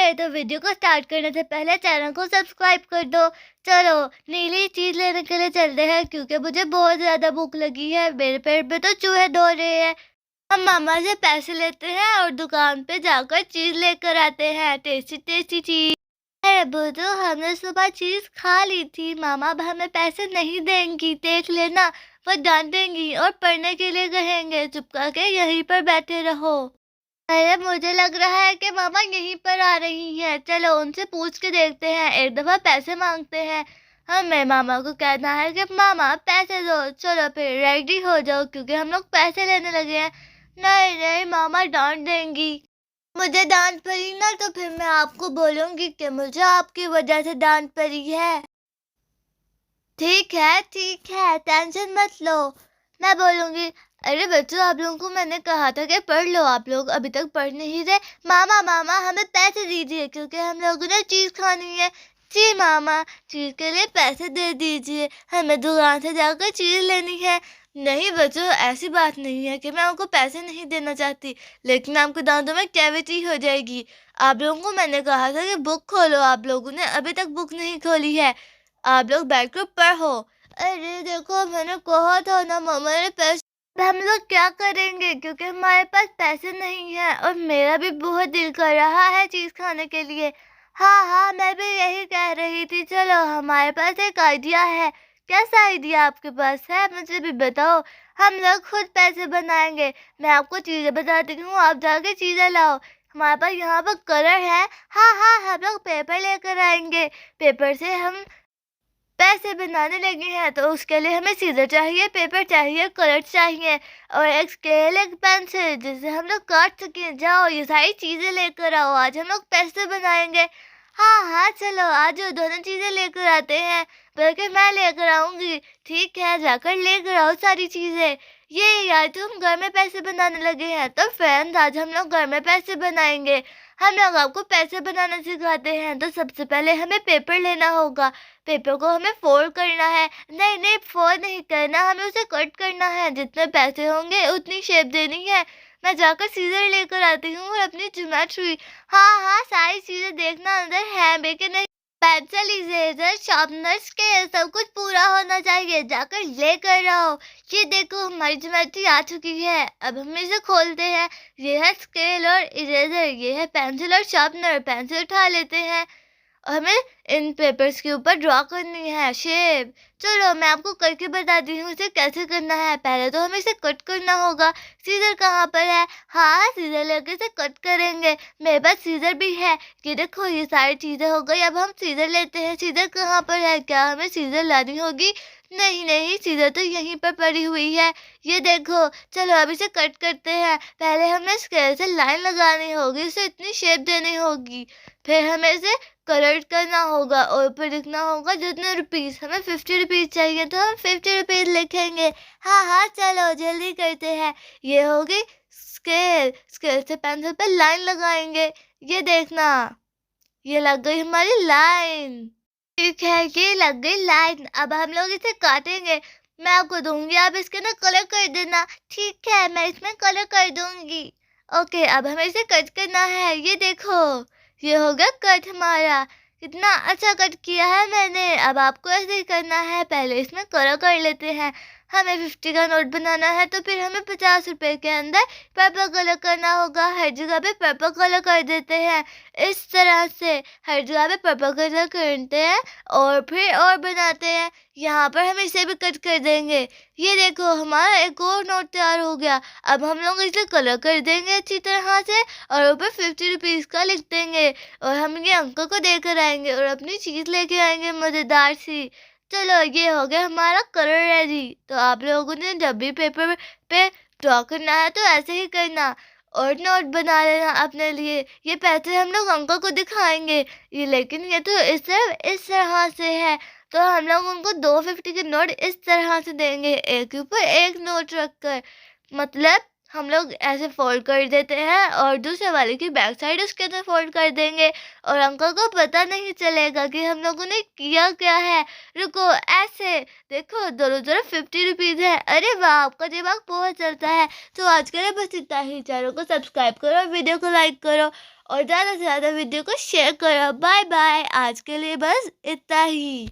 है तो वीडियो को स्टार्ट करने से पहले चैनल को सब्सक्राइब कर दो। चलो नीली चीज लेने के लिए चलते हैं क्योंकि मुझे बहुत ज्यादा भूख लगी है। मेरे पेट में तो चूहे दौड़ रहे हैं। हम मामा से पैसे लेते हैं और दुकान पे जाकर चीज लेकर आते हैं, टेस्टी टेस्टी चीज। अरे बुद्धू, हमने सुबह चीज खा ली थी। मामा अब हमें पैसे नहीं देंगी, देख लेना। वो डांटेंगी और पढ़ने के लिए कहेंगे। चुप करके यहीं पर बैठे रहो। अरे मुझे लग रहा है कि मामा यहीं पर आ रही हैं। चलो उनसे पूछ के देखते हैं। एक दफा पैसे मांगते हैं। हमें मामा को कहना है कि मामा पैसे दो। चलो फिर रेडी हो जाओ क्योंकि हम लोग पैसे लेने लगे हैं। नहीं नहीं, मामा डांट देंगी। मुझे डांट पड़ी ना तो फिर मैं आपको बोलूंगी कि मुझे आपकी वजह से डांट पड़ी है। ठीक है, टेंशन मत लो, मैं बोलूंगी। अरे बच्चों, आप लोगों को मैंने कहा था कि पढ़ लो। आप लोग अभी तक पढ़ नहीं रहे। मामा मामा हमें पैसे दीजिए क्योंकि हम लोगों ने चीज खानी है। जी मामा, चीज के लिए पैसे दे दीजिए, हमें दुकान से जाकर चीज लेनी है। नहीं बच्चों, ऐसी बात नहीं है कि मैं आपको पैसे नहीं देना चाहती, लेकिन आपके दांतों में कैविटी हो जाएगी। आप लोगों को मैंने कहा था कि बुक खोलो। आप लोगों ने अभी तक बुक नहीं खोली है। आप लोग बैठकर पढ़ो। अरे देखो, मैंने कहा था ना मामा ने पैसे। हम लोग क्या करेंगे क्योंकि हमारे पास पैसे नहीं है और मेरा भी बहुत दिल कर रहा है चीज खाने के लिए। हाँ, मैं भी यही कह रही थी। चलो हमारे पास एक आइडिया है। कैसा आइडिया आपके पास है, मुझे भी बताओ। हम लोग खुद पैसे बनाएंगे। मैं आपको चीजें बताती हूँ, आप जाके चीजें लाओ। हमारे पास यहाँ पर कलर है। हाँ, हम लोग पेपर लेकर आएंगे। पेपर से हम पैसे बनाने लगे हैं तो उसके लिए हमें सीजर चाहिए, पेपर चाहिए, कलर चाहिए और एक स्केल, एक पेंसिल जिससे हम लोग काट सकें। जाओ ये सारी चीजें लेकर आओ, आज हम लोग पैसे बनाएंगे। हाँ, चलो आज दोनों चीजें लेकर आते हैं। बल्कि मैं लेकर आऊंगी। ठीक है, जाकर लेकर आओ सारी चीजें। ये यार, तुम घर में पैसे बनाने लगे हैं तो फ्रेंड्स आज हम लोग घर में पैसे बनाएंगे। हम लोग आपको पैसे बनाना सिखाते हैं। तो सबसे पहले हमें पेपर लेना होगा। पेपर को हमें फोल्ड करना है। नहीं, फोल्ड नहीं करना, हमें उसे कट करना है। जितने पैसे होंगे उतनी शेप देनी है। मैं जाकर सीजर लेकर आती हूँ और अपनी ज्योमेट्री। हाँ, सारी चीजें देखना अंदर है भी कि नहीं। पेंसिल, इरेजर, शार्पनर, स्केल सब कुछ पूरा होना चाहिए। जाकर लेकर आओ। ये देखो, हमारी ज्योमेट्री आ चुकी है। अब हम इसे खोलते हैं। ये है स्केल और इरेजर, ये है पेंसिल और शार्पनर। पेंसिल उठा लेते हैं। हमें इन पेपर्स के ऊपर ड्रॉ करनी है शेप। चलो मैं आपको करके बताती हूँ इसे कैसे करना है। पहले तो हमें इसे कट करना होगा। सीजर कहाँ पर है? हाँ, सीजर लेके इसे कट करेंगे। मेरे पास सीजर भी है। ये देखो, ये सारी चीजें हो गई। अब हम सीजर लेते हैं। सीजर कहाँ पर है? क्या हमें सीजर लानी होगी? नहीं, सीजर तो यहीं पर पड़ी हुई है। ये देखो, चलो अब इसे कट करते हैं। पहले हमें स्केल से लाइन लगानी होगी, इसे इतनी शेप देनी होगी। फिर हमें इसे कलर करना होगा और ऊपर लिखना होगा जितने रुपीस। हमें 50 रुपीज चाहिए तो हम 50 रुपीज लिखेंगे। हाँ, चलो जल्दी करते हैं। ये होगी स्केल। स्केल से पेंसिल पे लाइन लगाएंगे। ये देखना, ये लग गई हमारी लाइन। ठीक है, ये लग गई लाइन। अब हम लोग इसे काटेंगे। मैं आपको दूंगी, आप इसके ना कलर कर देना। ठीक है, मैं इसमें कलर कर दूंगी। ओके, अब हमें इसे कट करना है। ये देखो, ये हो गया कट हमारा। कितना अच्छा कट किया है मैंने। अब आपको ऐसे ही करना है। पहले इसमें कलर कर लेते हैं। हमें 50 का नोट बनाना है तो फिर हमें 50 रुपए के अंदर पर्पल कलर करना होगा। हर जगह पे पर्पल कलर कर देते हैं। इस तरह से हर जगह पे पर्पल कलर करते हैं और फिर और बनाते हैं। यहाँ पर हम इसे भी कट कर देंगे। ये देखो, हमारा एक और नोट तैयार हो गया। अब हम लोग इसे कलर कर देंगे अच्छी तरह से और ऊपर 50 रुपीज का लिख देंगे और हम ये अंकल को देकर आएंगे और अपनी चीज लेके आएंगे मजेदार सी। चलो ये हो गया हमारा कलर रेडी। तो आप लोगों ने जब भी पेपर पे ड्रॉ करना है तो ऐसे ही करना और नोट बना लेना अपने लिए। ये पैसे हम लोग अंकल को दिखाएंगे। ये लेकिन ये तो इस तरह से है तो हम लोग उनको 250 के नोट इस तरह से देंगे, एक के ऊपर एक नोट रखकर। मतलब हम लोग ऐसे फोल्ड कर देते हैं और दूसरे वाले की बैक साइड उसके अंदर फोल्ड कर देंगे और अंकल को पता नहीं चलेगा कि हम लोगों ने किया क्या है। रुको, ऐसे देखो, दोनों तरफ 50 रुपीज है। अरे वाह, आपका दिमाग बहुत चलता है। तो आज के लिए बस इतना ही। चैनल को सब्सक्राइब करो, वीडियो को लाइक करो और ज़्यादा से ज़्यादा वीडियो को शेयर करो। बाय बाय, आज के लिए बस इतना ही।